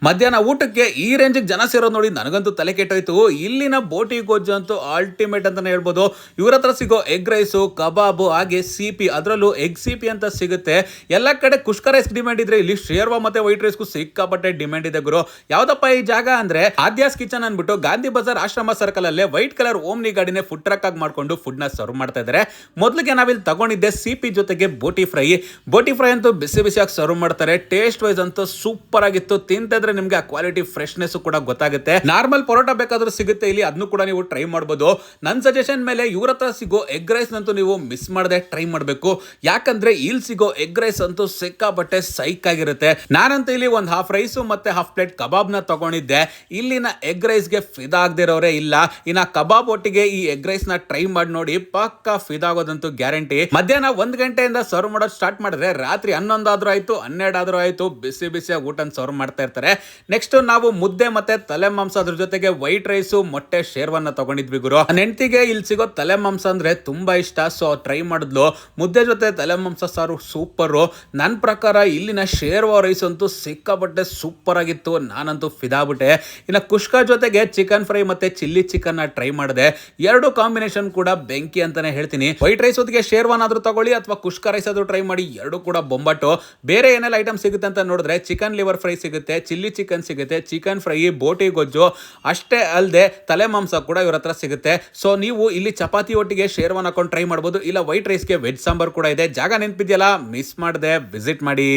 ಮಧ್ಯಾಹ್ನ ಊಟಕ್ಕೆ ಈ ರೇಂಜಿಗೆ ಜನ ಸೇರೋದು ನೋಡಿ ನನಗಂತೂ ತಲೆ ಕೆಟ್ಟೋಯ್ತು. ಇಲ್ಲಿನ ಬೋಟಿ ಗೊಜ್ಜು ಅಂತೂ ಅಲ್ಟಿಮೇಟ್ ಅಂತಾನೆ ಹೇಳ್ಬೋದು. ಇವ್ರ ಹತ್ರ ಸಿಗೋ ಎಗ್ ರೈಸು, ಕಬಾಬು, ಹಾಗೆ ಸಿಪಿ, ಅದರಲ್ಲೂ ಎಗ್ ಸಿಪಿ ಅಂತ ಸಿಗುತ್ತೆ. ಎಲ್ಲ ಕಡೆ ಕುಷ್ಕ ರೈಸ್ ಡಿಮ್ಯಾಂಡ್ ಇದ್ರೆ ಇಲ್ಲಿ ಶೇರ್ವಾ ಮತ್ತೆ ವೈಟ್ ರೈಸ್ಗೂ ಸಿಕ್ಕಾಪಟ್ಟೆ ಡಿಮ್ಯಾಂಡ್ ಇದೆ ಗುರು. ಯಾವ್ದಪ್ಪ ಈ ಜಾಗ ಅಂದ್ರೆ ಆದ್ಯಾಸ್ ಕಿಚನ್ ಅನ್ಬಿಟ್ಟು ಗಾಂಧಿ ಬಜಾರ್ ಆಶ್ರಮ ಸರ್ಕಲ್ ಅಲ್ಲೇ ವೈಟ್ ಕಲರ್ ಓಮ್ನಿ ಗಾಡಿನೇ ಫುಡ್ ಟ್ರಕ್ ಆಗಿ ಮಾಡ್ಕೊಂಡು ಫುಡ್ ನ ಸರ್ವ್ ಮಾಡ್ತಾ ಇದ್ದಾರೆ. ಮೊದಲಿಗೆ ನಾವಿಲ್ಲಿ ತಗೊಂಡಿದ್ದೆ ಸಿಪಿ ಜೊತೆಗೆ ಬೋಟಿ ಫ್ರೈ. ಬೋಟಿ ಫ್ರೈ ಅಂತೂ ಬಿಸಿ ಬಿಸಿಯಾಗಿ ಸರ್ವ್ ಮಾಡ್ತಾರೆ. ಟೇಸ್ಟ್ ವೈಸ್ ಅಂತೂ ಸೂಪರ್ ಆಗಿತ್ತು. ತಿಂತಿದ್ರೆ ನಿಮ್ಗೆ ಆ ಕ್ವಾಲಿಟಿ ಫ್ರೆಶ್ನೆಸ್ ಕೂಡ ಗೊತ್ತಾಗುತ್ತೆ. ನಾರ್ಮಲ್ ಪರೋಟ ಬೇಕಾದ್ರೂ ಸಿಗುತ್ತೆ ಇಲ್ಲಿ, ಅದನ್ನು ಕೂಡ ನೀವು ಟ್ರೈ ಮಾಡಬಹುದು. ನನ್ನ ಸಜೆಷನ್ ಮೇಲೆ ಇವ್ರ ಹತ್ರ ಸಿಗೋ ಎಗ್ ರೈಸ್ ಅಂತೂ ನೀವು ಮಿಸ್ ಮಾಡದೆ ಟ್ರೈ ಮಾಡಬೇಕು. ಯಾಕಂದ್ರೆ ಇಲ್ಲಿ ಸಿಗೋ ಎಗ್ ರೈಸ್ ಅಂತೂ ಸಿಕ್ಕಾಪಟ್ಟೆ ಸೈಕ್ ಆಗಿರುತ್ತೆ. ನಾನಂತೂ ಇಲ್ಲಿ ಒಂದು ಹಾಫ್ ರೈಸ್ ಮತ್ತೆ ಹಾಫ್ ಪ್ಲೇಟ್ ಕಬಾಬ್ ನ ತಗೊಂಡಿದ್ದೆ. ಇಲ್ಲಿನ ಎಗ್ ರೈಸ್ ಗೆ ಫಿದಾ ಆಗದಿರೋರೇ ಇಲ್ಲ. ಇನ್ನ ಕಬಾಬ್ ಒಟ್ಟಿಗೆ ಈ ಎಗ್ ರೈಸ್ ನ ಟ್ರೈ ಮಾಡಿ ನೋಡಿ, ಪಕ್ಕಾ ಫಿದಾ ಆಗೋದಂತೂ ಗ್ಯಾರಂಟಿ. ಮಧ್ಯಾಹ್ನ 1 ಗಂಟೆಯಿಂದ ಸರ್ವ್ ಮಾಡೋದು ಸ್ಟಾರ್ಟ್ ಮಾಡಿದ್ರೆ ರಾತ್ರಿ 11 ಆದ್ರೂ ಆಯ್ತು, 12 ಆದ್ರೂ ಆಯ್ತು, ಬಿಸಿ ಬಿಸಿಯಾಗಿ ಊಟ ಸರ್ವ್ ಮಾಡ್ತಾ ಇರ್ತಾರೆ. ನೆಕ್ಸ್ಟ್ ನಾವು ಮುದ್ದೆ ಮತ್ತೆ ತಲೆ ಮಾಂಸ, ಅದ್ರ ಜೊತೆಗೆ ವೈಟ್ ರೈಸ್, ಮೊಟ್ಟೆ ಶೇರ್ವನ್ನ ತಗೊಂಡಿದ್ವಿ ಗುರು. ನನ್ನ ಹೆಂಡತಿಗೆ ಇಲ್ಲಿ ಸಿಗೋ ತಲೆ ಮಾಂಸ ಅಂದ್ರೆ ತುಂಬಾ ಇಷ್ಟ, ಸೊ ಟ್ರೈ ಮಾಡಿದ್ಲು. ಮುದ್ದೆ ಜೊತೆ ತಲೆ ಮಾಂಸ ಸಾರು ಸೂಪರ್. ನನ್ನ ಪ್ರಕಾರ ಇಲ್ಲಿನ ಶೇರ್ವಾ ರೈಸ್ ಅಂತೂ ಸಿಕ್ಕಾಪಟ್ಟೆ ಸೂಪರ್ ಆಗಿತ್ತು. ನಾನಂತೂ ಫಿದಾಬಿಟ್ಟೆ. ಇನ್ನು ಕುಷ್ಕಾ ಜೊತೆಗೆ ಚಿಕನ್ ಫ್ರೈ ಮತ್ತೆ ಚಿಲ್ಲಿ ಚಿಕನ್ ನ ಟ್ರೈ ಮಾಡಿದೆ. ಎರಡು ಕಾಂಬಿನೇಷನ್ ಕೂಡ ಬೆಂಕಿ ಅಂತಾನೆ ಹೇಳ್ತೀನಿ. ವೈಟ್ ರೈಸ್ ಜೊತೆಗೆ ಶೇರ್ವಾನ್ ಆದ್ರೂ ತಗೊಳ್ಳಿ ಅಥವಾ ಕುಷ್ಕಾ ರೈಸ್ ಆದ್ರೂ ಟ್ರೈ ಮಾಡಿ, ಎರಡು ಕೂಡ ಬೊಂಬಟ್ಟು. ಬೇರೆ ಏನೆಲ್ಲ ಐಟಮ್ ಸಿಗುತ್ತೆ ಅಂತ ನೋಡಿದ್ರೆ ಚಿಕನ್ ಲಿವರ್ ಫ್ರೈ ಸಿಗುತ್ತೆ, ಚಿಲ್ಲಿ ಚಿಕನ್ ಸಿಗುತ್ತೆ, ಚಿಕನ್ ಫ್ರೈ, ಬೋಟಿ ಗೊಜ್ಜು, ಅಷ್ಟೇ ಅಲ್ಲದೆ ತಲೆ ಮಾಂಸ ಕೂಡ ಇವ್ರ ಹತ್ರ ಸಿಗುತ್ತೆ. ಸೊ ನೀವು ಇಲ್ಲಿ ಚಪಾತಿ ಒಟ್ಟಿಗೆ ಶೇರ್ವಾನ್ ಹಾಕೊಂಡು ಟ್ರೈ ಮಾಡಬಹುದು. ಇಲ್ಲ ವೈಟ್ ರೈಸ್ಗೆ ವೆಜ್ ಸಾಂಬಾರ್ ಕೂಡ ಇದೆ. ಜಾಗ ನೆನಪಿದೆಯಲ್ಲ, ಮಿಸ್ ಮಾಡದೆ ವಿಸಿಟ್ ಮಾಡಿ.